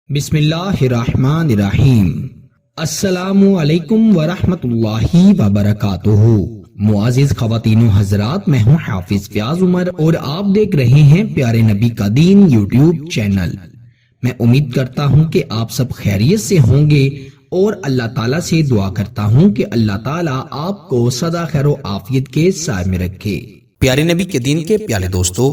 बिस्मिल्लाहिर्रहमानिर्रहीम। अस्सलामु अलैकुम वरहमतुल्लाहि वबरकातुहू। मुआजिज ख़वातीनो हज़रात, मैं हूँ हाफिज फयाज उमर और आप देख रहे हैं प्यारे नबी का दीन यूट्यूब चैनल। मैं उम्मीद करता हूँ कि आप सब खैरियत से होंगे और अल्लाह ताला से दुआ करता हूँ कि अल्लाह ताला आपको सदा खैर व आफियत के साए में रखे। प्यारे नबी के दीन के प्यारे दोस्तों,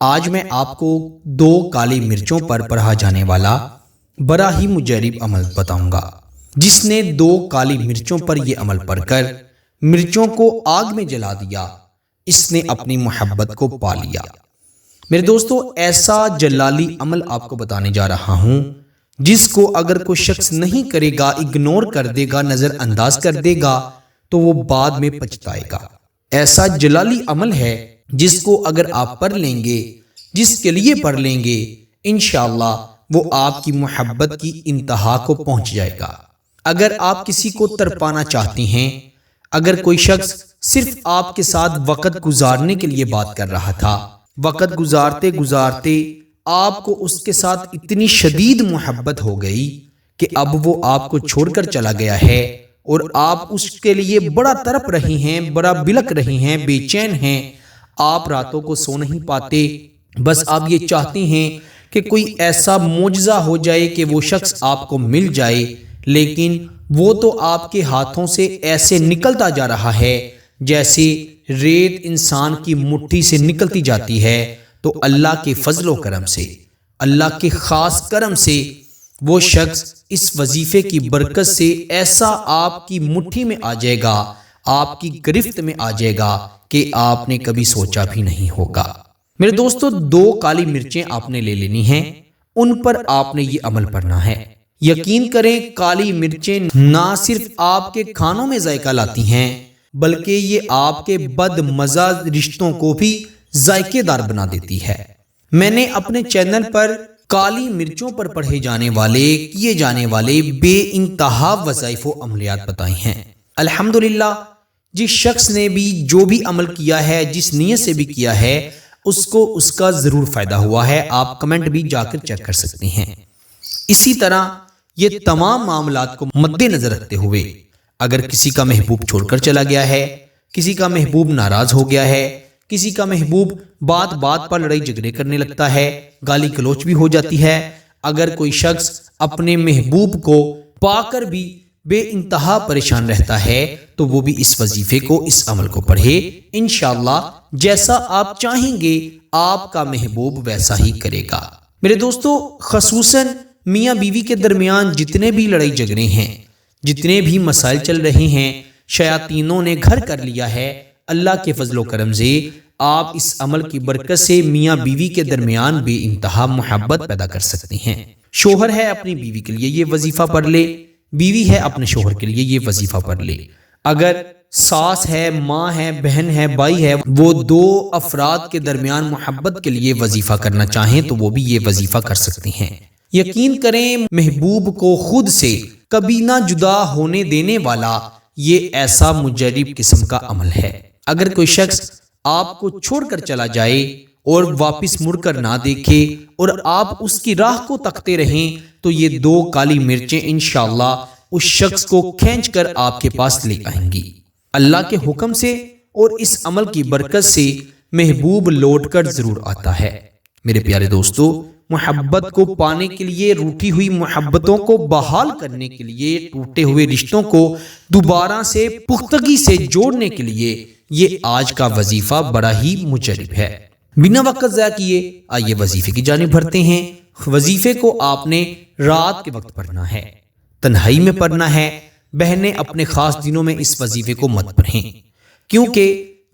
आज मैं आपको 2 काली मिर्चों पर पढ़ा जाने वाला बड़ा ही मुजरिब अमल बताऊंगा। जिसने 2 काली मिर्चों पर यह अमल पढ़कर मिर्चों को आग में जला दिया, इसने अपनी मोहब्बत को पा लिया। मेरे दोस्तों, ऐसा जलाली अमल आपको बताने जा रहा हूं जिसको अगर कोई शख्स नहीं करेगा, इग्नोर कर देगा, नजरअंदाज कर देगा, तो वो बाद में पछताएगा। ऐसा जलाली अमल है जिसको अगर आप पढ़ लेंगे, जिसके लिए पढ़ लेंगे, इंशाअल्लाह वो आपकी मोहब्बत की इंतहा को पहुंच जाएगा। अगर आप किसी को तड़पाना चाहती हैं, अगर कोई शख्स सिर्फ आपके साथ वक्त गुजारने के लिए बात कर रहा था, वक्त गुजारते गुजारते आपको उसके साथ इतनी शदीद मोहब्बत हो गई कि अब वो आपको छोड़कर चला गया है और आप उसके लिए बड़ा तड़प रही हैं, बड़ा बिलख रही हैं, बेचैन हैं, आप रातों को सो नहीं पाते। बस आप ये चाहती हैं कि कोई ऐसा मौजज़ा हो जाए कि वो शख्स आपको मिल जाए, लेकिन वो तो आपके हाथों से ऐसे निकलता जा रहा है जैसे रेत इंसान की मुट्ठी से निकलती जाती है। तो अल्लाह के फजल व करम से, अल्लाह के ख़ास करम से वो शख्स इस वजीफे की बरकत से ऐसा आपकी मुट्ठी में आ जाएगा, आपकी गिरफ्त में आ जाएगा कि आपने कभी सोचा भी नहीं होगा। मेरे दोस्तों, 2 काली मिर्चें आपने ले लेनी हैं, उन पर आपने ये अमल पढ़ना है। यकीन करें, काली मिर्चें ना सिर्फ आपके खानों में जायका लाती हैं, बल्कि ये आपके बदमज़ा रिश्तों को भी जायकेदार बना देती है। मैंने अपने चैनल पर काली मिर्चों पर पढ़े जाने वाले, किए जाने वाले बेइंतहा वज़ाइफ व अमलियात बताए हैं। अल्हम्दुलिल्लाह, जिस शख्स ने भी जो भी अमल किया है, जिस नीयत से भी किया है, उसको उसका जरूर फायदा हुआ है। आप कमेंट भी जाकर चेक कर सकते हैं। इसी तरह ये तमाम मामलात को मद्देनजर रखते हुए, अगर किसी का महबूब छोड़कर चला गया है, किसी का महबूब नाराज हो गया है, किसी का महबूब बात बात पर लड़ाई झगड़े करने लगता है, गाली गलौच भी हो जाती है, अगर कोई शख्स अपने महबूब को पाकर भी बेइंतहा परेशान रहता है, तो वो भी इस वजीफे को, इस अमल को पढ़े। इंशाअल्लाह जैसा आप चाहेंगे आपका महबूब वैसा ही करेगा। मेरे दोस्तों, खसूसन मियाँ बीवी के दरमियान जितने भी लड़ाई झगड़े हैं, जितने भी मसाइल चल रहे हैं, शयातीनों ने घर कर लिया है। अल्लाह के फजलो करम से आप इस अमल की बरकत से मियाँ बीवी के दरमियान बेइंतहा मोहब्बत पैदा कर सकती हैं। शोहर है, अपनी बीवी के लिए ये वजीफा पढ़ ले, बीवी है, अपने शोहर के लिए ये वजीफा पढ़ ले। अगर सास है, माँ है, बहन है, भाई है, वो 2 अफराद के दरमियान मोहब्बत के लिए वजीफा करना चाहें तो वो भी ये वजीफा कर सकती हैं। यकीन करें, महबूब को खुद से कभी ना जुदा होने देने वाला ये ऐसा मुजरिब किस्म का अमल है। अगर कोई शख्स आपको छोड़कर चला जाए और वापस मुड़कर ना देखे और आप उसकी राह को तकते रहें, तो ये 2 काली मिर्चें इंशाअल्लाह उस शख्स को खींच कर आपके पास ले आएंगी। अल्लाह के हुक्म से और इस अमल की बरकत से महबूब लौट कर जरूर आता है। मेरे प्यारे दोस्तों, मोहब्बत को पाने के लिए, रूठी हुई मोहब्बतों को बहाल करने के लिए, टूटे हुए रिश्तों को दोबारा से पुख्तगी से जोड़ने के लिए ये आज का वजीफा बड़ा ही मुजरिब है। बिना वक्त ज़ाया किए आइए वजीफे की जानिब बढ़ते हैं। वजीफे को आपने रात के वक्त पढ़ना है, तन्हाई में पढ़ना है। बहनें अपने खास दिनों में इस वजीफे को मत पढ़ें, क्योंकि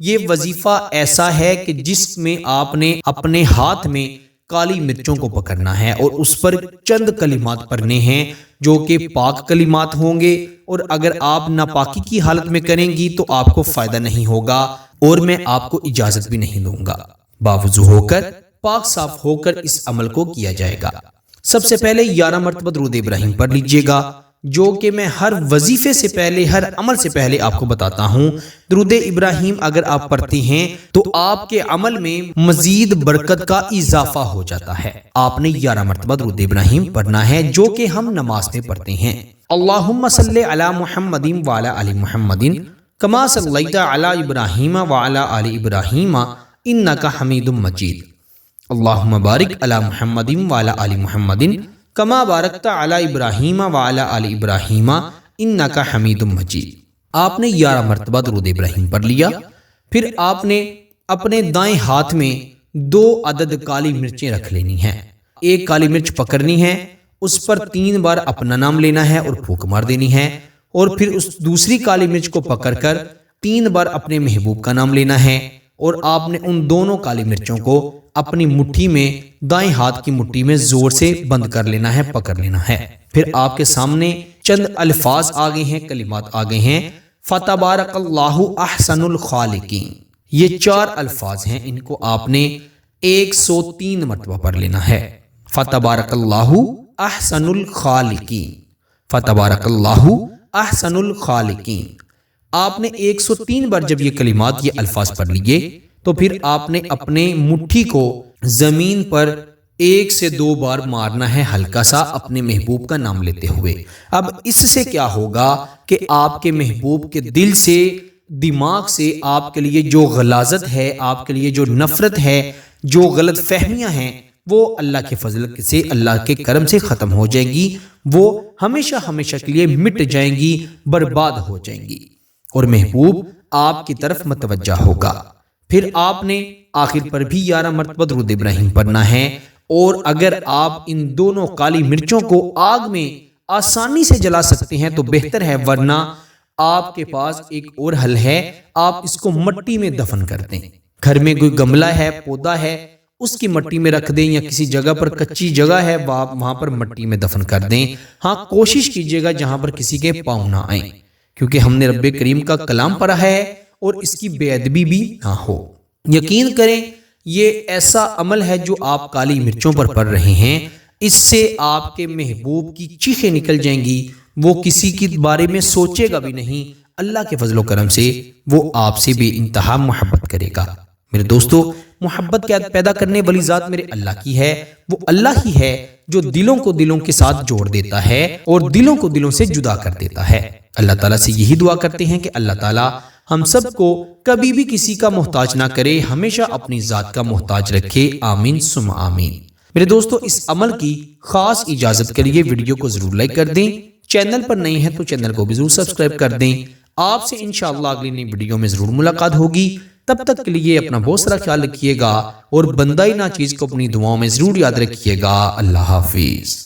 ये वजीफा ऐसा है कि जिसमें आपने अपने हाथ में काली मिर्चों को पकड़ना है और उस पर चंद कलिमात पढ़ने हैं जो कि पाक कलिमात होंगे। और अगर आप नापाकी की हालत में करेंगी तो आपको फायदा नहीं होगा और मैं आपको इजाजत भी नहीं दूंगा। बावजू होकर, पाक साफ होकर इस अमल को किया जाएगा। सबसे पहले 11 मरतबा दुरूद इब्राहिम पढ़ लीजिएगा। جو کہ میں ہر وظیفے سے پہلے، ہر عمل سے پہلے آپ کو بتاتا ہوں۔ درود ابراہیم اگر آپ پڑھتے ہیں تو آپ کے عمل میں مزید برکت کا اضافہ ہو جاتا ہے۔ آپ نے 11 مرتبہ درود ابراہیم پڑھنا ہے، جو کہ ہم نماز میں پڑھتے ہیں۔ اللہم صلی علی محمد وعلی آل محمد کما صلیت علی ابراہیم وعلی آل ابراہیم انک حمید مجید۔ اللہم بارک علی محمد وعلی آل محمد کما بارکت علی ابراہیم وعلی آل ابراہیم انک حمید مجید۔ آپ نے 11 مرتبہ درود ابراہیم پڑھ لیا۔ پھر آپ نے اپنے دائیں ہاتھ میں 2 عدد کالی مرچیں رکھ لینی ہیں۔ ایک کالی مرچ پکڑنی ہے، اس پر 3 بار اپنا نام لینا ہے اور پھونک مار دینی ہے، اور پھر اس دوسری کالی مرچ کو پکڑ کر 3 بار اپنے محبوب کا نام لینا ہے، اور آپ نے ان دونوں کالی مرچوں کو اپنی مٹھی میں، دائیں ہاتھ کی مٹھی میں زور سے بند کر لینا ہے، پکڑ لینا ہے۔ پھر آپ کے سامنے چند الفاظ آگے ہیں، کلمات آگے ہیں۔ فتبارک اللہ احسن الخالقین، یہ 4 الفاظ ہیں، ان کو آپ نے 103 مرتبہ پڑھ لینا ہے۔ فتبارک اللہ احسن الخالقین، فتبارک اللہ احسن الخالقین۔ آپ نے 103 بار جب یہ کلمات، یہ الفاظ پڑھ لیے، تو پھر آپ نے اپنے مٹھی کو زمین پر 1 سے 2 بار مارنا ہے، ہلکا سا، اپنے محبوب کا نام لیتے ہوئے۔ اب اس سے کیا ہوگا کہ آپ کے محبوب کے دل سے، دماغ سے آپ کے لیے جو غلاظت ہے، آپ کے لیے جو نفرت ہے، جو غلط فہمیاں ہیں، وہ اللہ کے فضل سے، اللہ کے کرم سے ختم ہو جائیں گی، وہ ہمیشہ ہمیشہ کے لیے مٹ جائیں گی، برباد ہو جائیں گی، اور محبوب آپ کی طرف متوجہ ہوگا۔ پھر آپ نے آخر پر بھی 11 مرتبہ درود ابراہیم پڑھنا ہے، اور اگر آپ ان دونوں کالی مرچوں کو آگ میں آسانی سے جلا سکتے ہیں تو بہتر ہے، ورنہ آپ کے پاس ایک اور حل ہے، آپ اس کو مٹی میں دفن کر دیں۔ گھر میں کوئی گملہ ہے، پودا ہے، اس کی مٹی میں رکھ دیں، یا کسی جگہ پر کچی جگہ ہے وہاں پر مٹی میں دفن کر دیں۔ ہاں، کوشش کیجئے گا جہاں پر کسی کے پاؤں نہ آئیں، کیونکہ ہم نے رب کریم کا کلام پڑھا ہے اور اس کی بے ادبی بھی نہ ہو۔ یقین کریں، یہ ایسا عمل ہے جو آپ کالی مرچوں پر پڑھ رہے ہیں، اس سے آپ کے محبوب کی چیخیں نکل جائیں گی، وہ کسی کے بارے میں سوچے گا بھی نہیں، اللہ کے فضل و کرم سے وہ آپ سے بے انتہا محبت کرے گا۔ میرے دوستو، محبت پیدا کرنے والی ذات میرے اللہ کی ہے، وہ اللہ ہی ہے جو دلوں کو دلوں کے ساتھ جوڑ دیتا ہے اور دلوں کو دلوں سے جدا کر دیتا ہے۔ اللہ تعالیٰ سے یہی دعا کرتے ہیں کہ اللہ تعالیٰ ہم سب کو کبھی بھی کسی کا محتاج نہ کرے، ہمیشہ اپنی ذات کا محتاج رکھے، آمین ثم آمین۔ میرے دوستو، اس عمل کی خاص اجازت کے لیے ویڈیو کو ضرور لائک کر دیں، چینل پر نئے ہیں تو چینل کو بھی ضرور سبسکرائب کر دیں۔ آپ سے انشاءاللہ اگلی نئی ویڈیو میں ضرور ملاقات ہوگی، تب تک کے لیے اپنا بہت سارا خیال رکھیے گا، اور بندہ ناچیز کو اپنی دعاؤں میں ضرور یاد رکھیے گا۔ اللہ حافظ۔